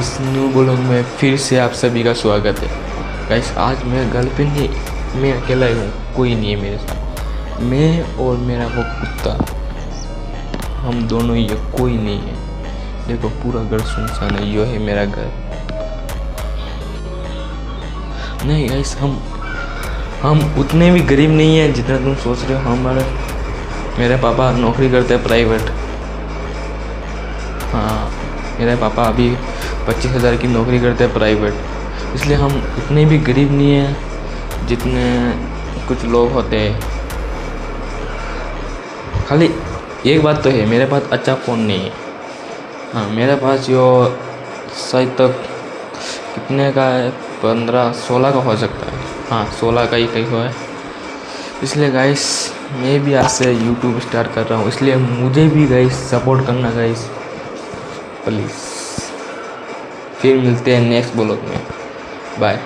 Guys, new blog में फिर से आप सभी का स्वागत है। गाइस, आज मेरे गर्लफ्रेंड नहीं, मैं अकेला ही हूँ, कोई नहीं है मेरे साथ। मैं और मेरा वो कुत्ता, हम दोनों ही है, कोई नहीं है। देखो पूरा घर सुनसान है, यो है मेरा घर। नहीं गाइस, हम उतने भी गरीब नहीं है जितना तुम सोच रहे हो। मेरे पापा नौकरी करते हैं प्राइवेट। हाँ, मेरे पापा अभी 25,000 की नौकरी करते हैं प्राइवेट, इसलिए हम उतने भी गरीब नहीं हैं जितने कुछ लोग होते हैं। खाली एक बात तो है, मेरे पास अच्छा फ़ोन नहीं है। हाँ, मेरे पास यो शायद तक कितने का है, 15-16 का हो सकता है। हाँ, 16 का ही कहीं हो है। इसलिए गाइस, मैं भी आज से यूट्यूब स्टार्ट कर रहा हूँ, इसलिए मुझे भी गाइस सपोर्ट करना गाइस, प्लीज़। फिर मिलते हैं नेक्स्ट ब्लॉग में। बाय।